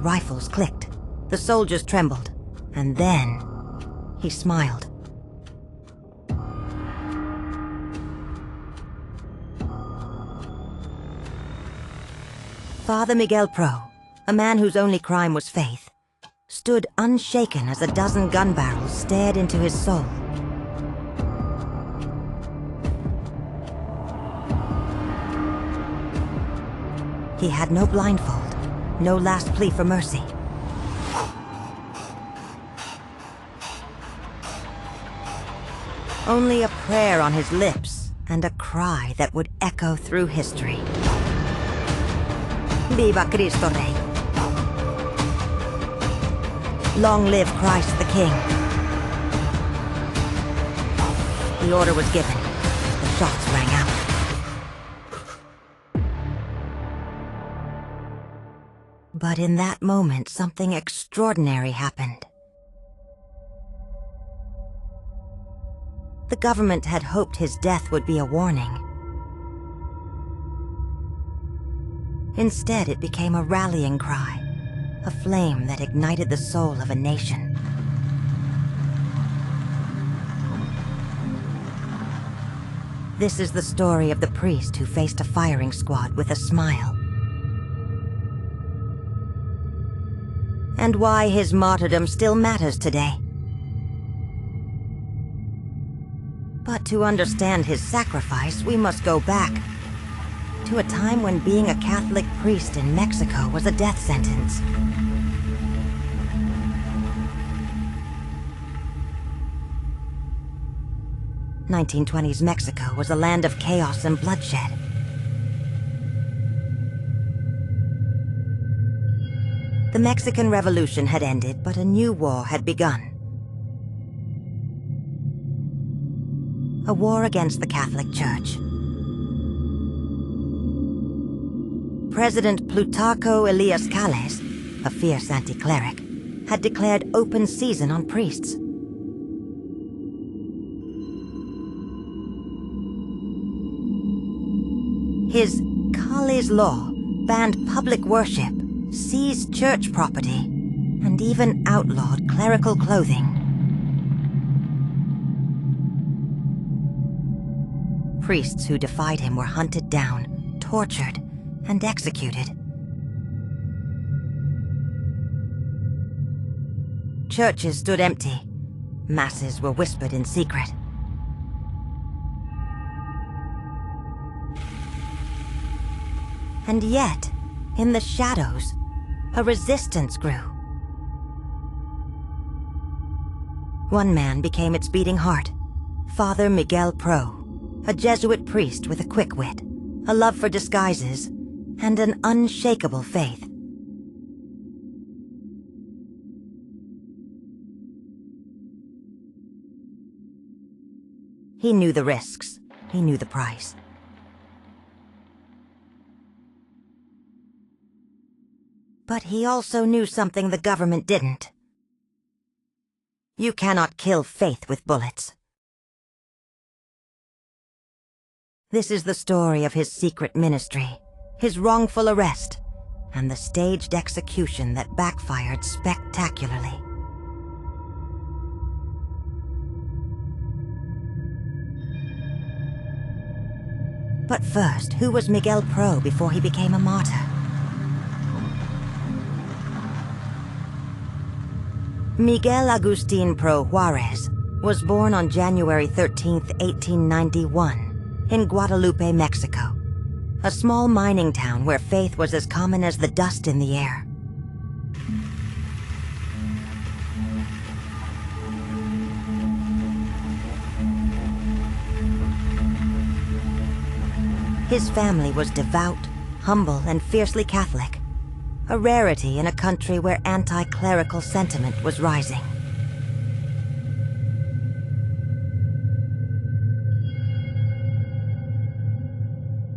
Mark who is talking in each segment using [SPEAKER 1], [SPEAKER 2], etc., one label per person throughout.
[SPEAKER 1] rifles clicked. The soldiers trembled. And then he smiled. Father Miguel Pro, a man whose only crime was faith, stood unshaken as a dozen gun barrels stared into his soul. He had no blindfold, no last plea for mercy. Only a prayer on his lips and a cry that would echo through history. Viva Cristo Rey! Long live Christ the King! The order was given. The shots rang out. But in that moment, something extraordinary happened. The government had hoped his death would be a warning. Instead, it became a rallying cry, a flame that ignited the soul of a nation. This is the story of the priest who faced a firing squad with a smile. And why his martyrdom still matters today. But to understand his sacrifice, we must go back to a time when being a Catholic priest in Mexico was a death sentence. The 1920s Mexico was a land of chaos and bloodshed. The Mexican Revolution had ended, but a new war had begun. A war against the Catholic Church. President Plutarco Elias Calles, a fierce anti-cleric, had declared open season on priests. His Calles law banned public worship, seized church property, and even outlawed clerical clothing. Priests who defied him were hunted down, tortured, and executed. Churches stood empty. Masses were whispered in secret. And yet, in the shadows, a resistance grew. One man became its beating heart, Father Miguel Pro, a Jesuit priest with a quick wit, a love for disguises, and an unshakable faith. He knew the risks. He knew the price. But he also knew something the government didn't. You cannot kill faith with bullets. This is the story of his secret ministry, his wrongful arrest, and the staged execution that backfired spectacularly. But first, who was Miguel Pro before he became a martyr? Miguel Agustin Pro Juarez was born on January 13, 1891, in Guadalupe, Mexico, a small mining town where faith was as common as the dust in the air. His family was devout, humble, and fiercely Catholic, a rarity in a country where anti-clerical sentiment was rising.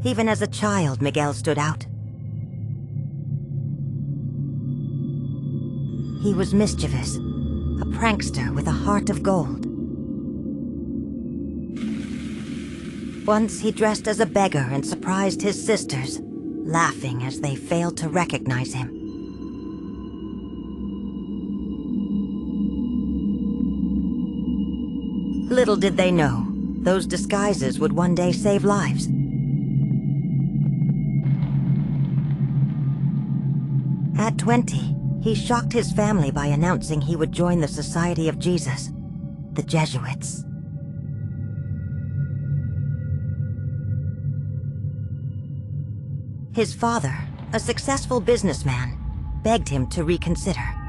[SPEAKER 1] Even as a child, Miguel stood out. He was mischievous, a prankster with a heart of gold. Once he dressed as a beggar and surprised his sisters, laughing as they failed to recognize him. Little did they know, those disguises would one day save lives. At 20, he shocked his family by announcing he would join the Society of Jesus, the Jesuits. His father, a successful businessman, begged him to reconsider.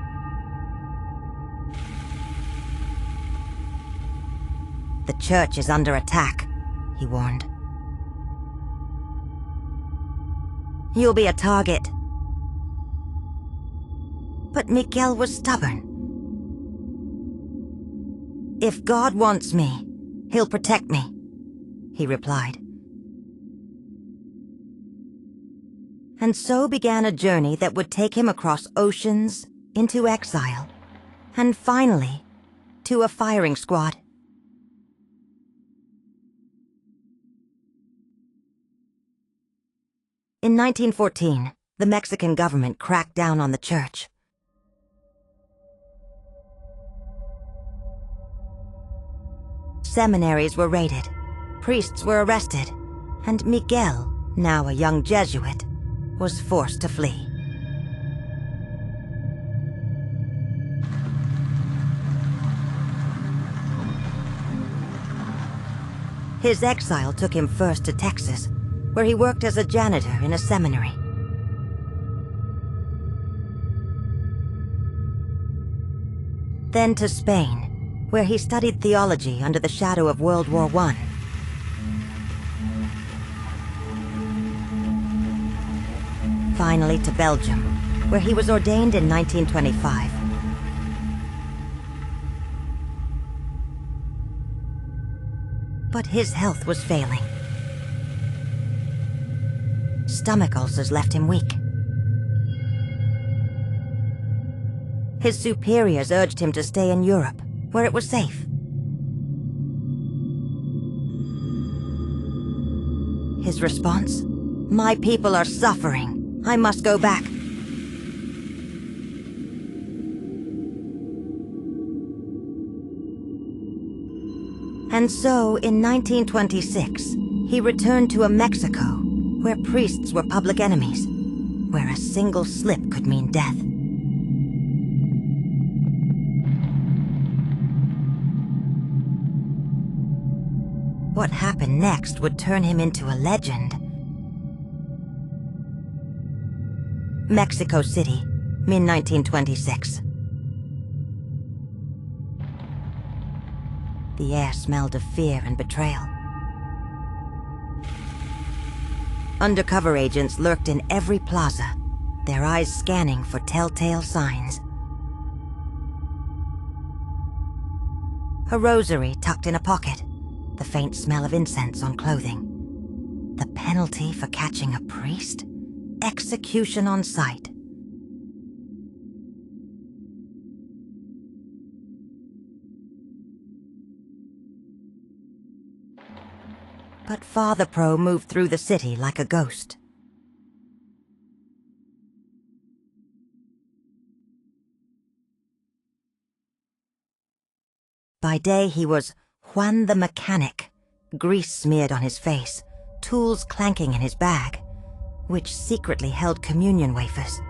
[SPEAKER 1] The church is under attack, he warned. You'll be a target. But Miguel was stubborn. If God wants me, he'll protect me, he replied. And so began a journey that would take him across oceans, into exile, and finally, to a firing squad. In 1914, the Mexican government cracked down on the church. Seminaries were raided, priests were arrested, and Miguel, now a young Jesuit, was forced to flee. His exile took him first to Texas, where he worked as a janitor in a seminary. Then to Spain, where he studied theology under the shadow of World War I. Finally to Belgium, where he was ordained in 1925. But his health was failing. Stomach ulcers left him weak. His superiors urged him to stay in Europe, where it was safe. His response? My people are suffering. I must go back. And so, in 1926, he returned to a Mexico where priests were public enemies, where a single slip could mean death. What happened next would turn him into a legend. Mexico City, mid-1926. The air smelled of fear and betrayal. Undercover agents lurked in every plaza, their eyes scanning for telltale signs. A rosary tucked in a pocket, the faint smell of incense on clothing. The penalty for catching a priest? Execution on sight. But Father Pro moved through the city like a ghost. By day he was Juan the Mechanic, grease smeared on his face, tools clanking in his bag, which secretly held communion wafers.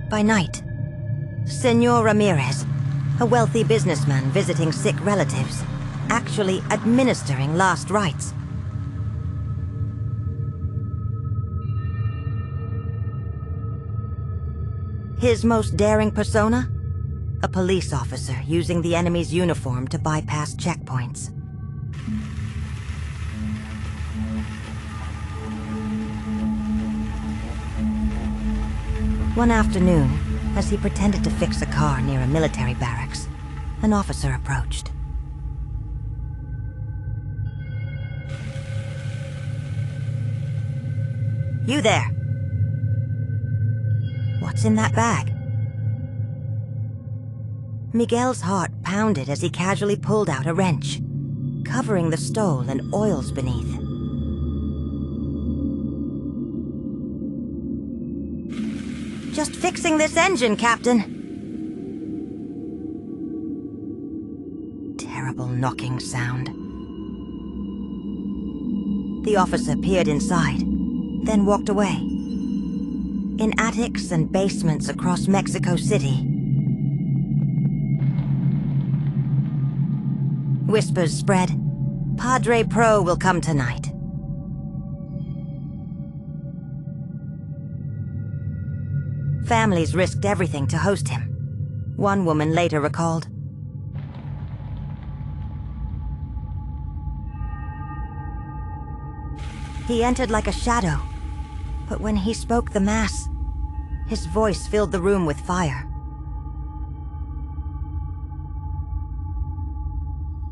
[SPEAKER 1] By night, Senor Ramirez, a wealthy businessman visiting sick relatives, actually administering last rites. His most daring persona? A police officer using the enemy's uniform to bypass checkpoints. One afternoon, as he pretended to fix a car near a military barracks, an officer approached. You there! What's in that bag? Miguel's heart pounded as he casually pulled out a wrench, covering the stole and oils beneath. Just fixing this engine, Captain. Terrible knocking sound. The officer peered inside, then walked away. In attics and basements across Mexico City, whispers spread. Padre Pro will come tonight. Families risked everything to host him. One woman later recalled, "He entered like a shadow, but when he spoke the Mass, his voice filled the room with fire."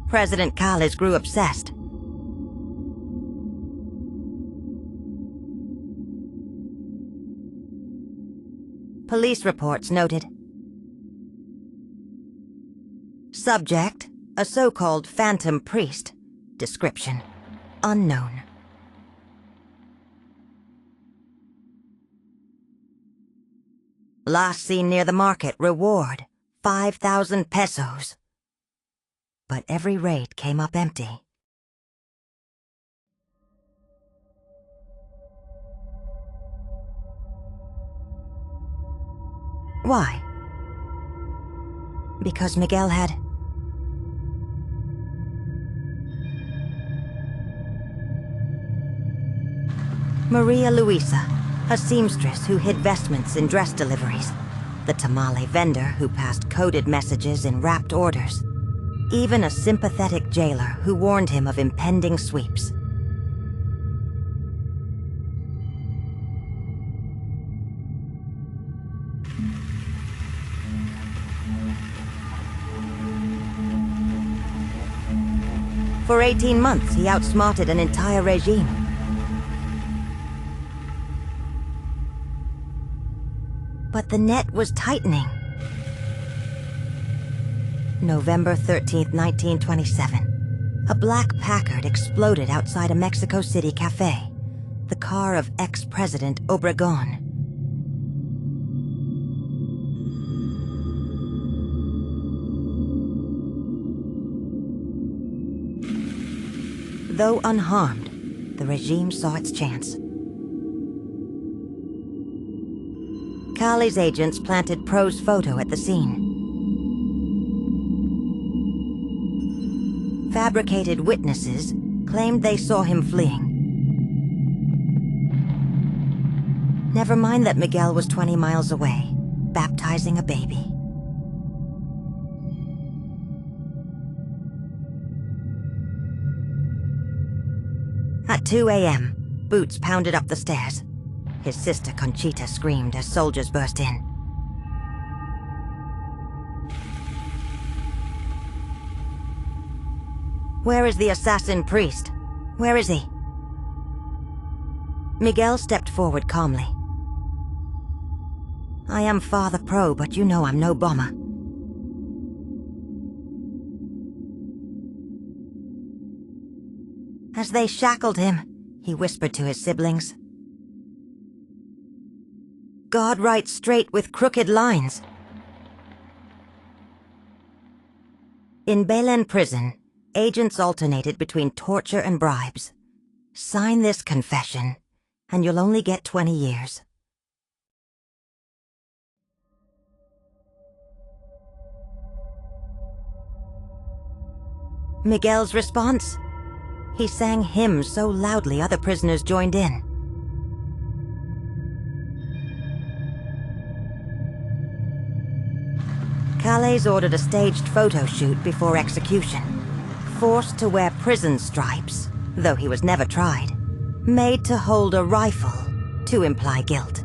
[SPEAKER 1] President Calles grew obsessed. Police reports noted, subject, a so-called phantom priest. Description, unknown. Last seen near the market, reward, 5,000 pesos. But every raid came up empty. Why? Because Miguel had... Maria Luisa, a seamstress who hid vestments in dress deliveries. The tamale vendor who passed coded messages in wrapped orders. Even a sympathetic jailer who warned him of impending sweeps. For 18 months, he outsmarted an entire regime. But the net was tightening. November 13th, 1927. A black Packard exploded outside a Mexico City cafe. The car of ex-President Obregón. Though unharmed, the regime saw its chance. Calles' agents planted Pro's photo at the scene. Fabricated witnesses claimed they saw him fleeing. Never mind that Miguel was 20 miles away, baptizing a baby. At 2 a.m., boots pounded up the stairs. His sister Conchita screamed as soldiers burst in. Where is the assassin priest? Where is he? Miguel stepped forward calmly. I am Father Pro, but you know I'm no bomber. As they shackled him, he whispered to his siblings. God writes straight with crooked lines. In Belen prison, agents alternated between torture and bribes. Sign this confession, and you'll only get 20 years. Miguel's response? He sang hymns so loudly other prisoners joined in. Calles ordered a staged photo shoot before execution. Forced to wear prison stripes, though he was never tried. Made to hold a rifle to imply guilt.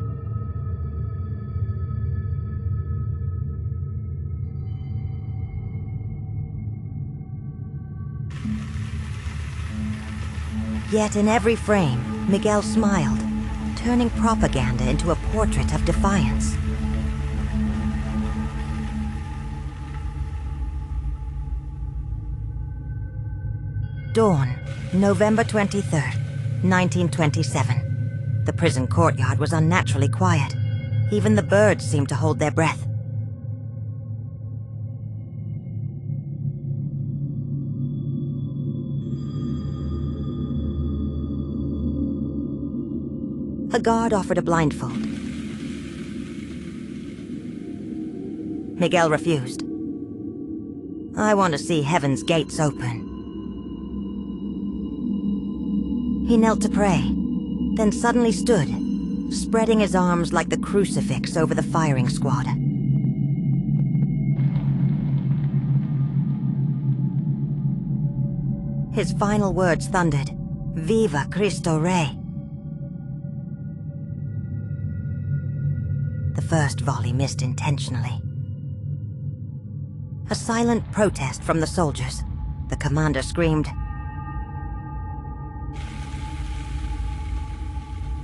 [SPEAKER 1] Yet in every frame, Miguel smiled, turning propaganda into a portrait of defiance. Dawn, November 23rd, 1927. The prison courtyard was unnaturally quiet. Even the birds seemed to hold their breath. A guard offered a blindfold. Miguel refused. "I want to see heaven's gates open." He knelt to pray, then suddenly stood, spreading his arms like the crucifix over the firing squad. His final words thundered, "Viva Cristo Rey." The first volley missed intentionally. A silent protest from the soldiers. The commander screamed,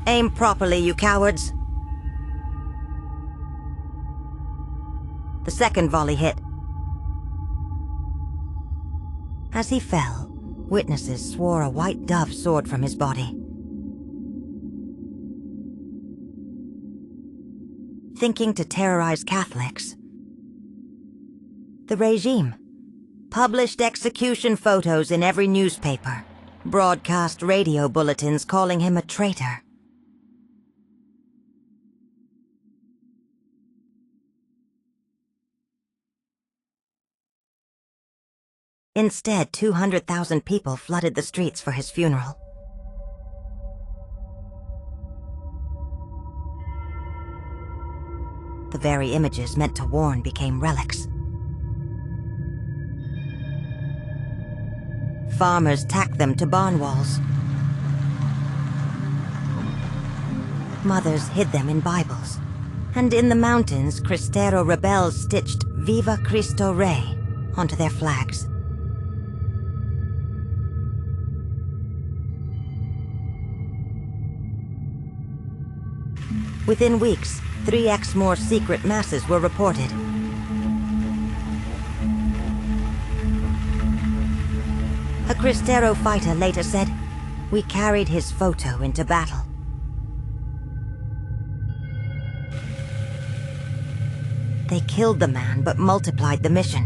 [SPEAKER 1] "Aim properly, you cowards!" The second volley hit. As he fell, witnesses swore a white dove soared from his body. Thinking to terrorize Catholics, the regime published execution photos in every newspaper, broadcast radio bulletins calling him a traitor. Instead, 200,000 people flooded the streets for his funeral. The very images meant to warn became relics. Farmers tacked them to barn walls. Mothers hid them in Bibles. And in the mountains, Cristero rebels stitched "Viva Cristo Rey" onto their flags. Within weeks, 3x more secret masses were reported. A Cristero fighter later said, "We carried his photo into battle." They killed the man but multiplied the mission.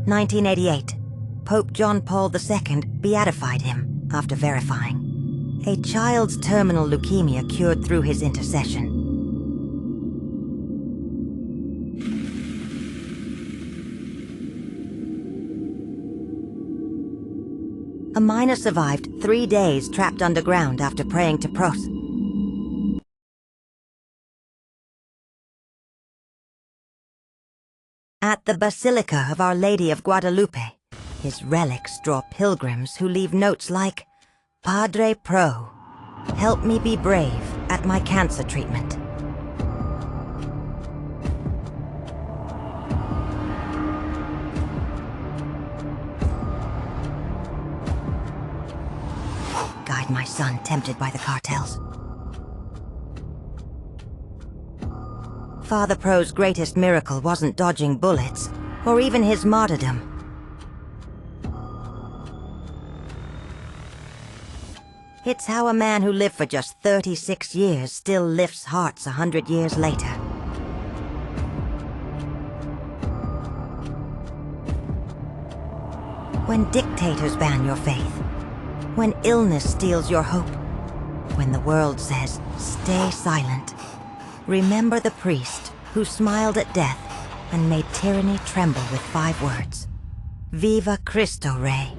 [SPEAKER 1] 1988, Pope John Paul II beatified him after verifying a child's terminal leukemia cured through his intercession. A miner survived 3 days trapped underground after praying to Pros. At the Basilica of Our Lady of Guadalupe, his relics draw pilgrims who leave notes like, "Padre Pro, help me be brave at my cancer treatment." Guide my son tempted by the cartels. Father Pro's greatest miracle wasn't dodging bullets, or even his martyrdom. It's how a man who lived for just 36 years still lifts hearts 100 years later. When dictators ban your faith, when illness steals your hope, when the world says, "Stay silent," remember the priest who smiled at death and made tyranny tremble with 5 words. Viva Cristo Rey.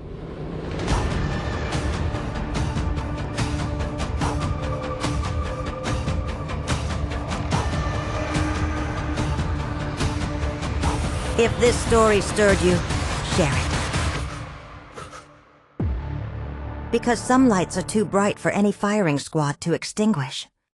[SPEAKER 1] If this story stirred you, share it. Because some lights are too bright for any firing squad to extinguish.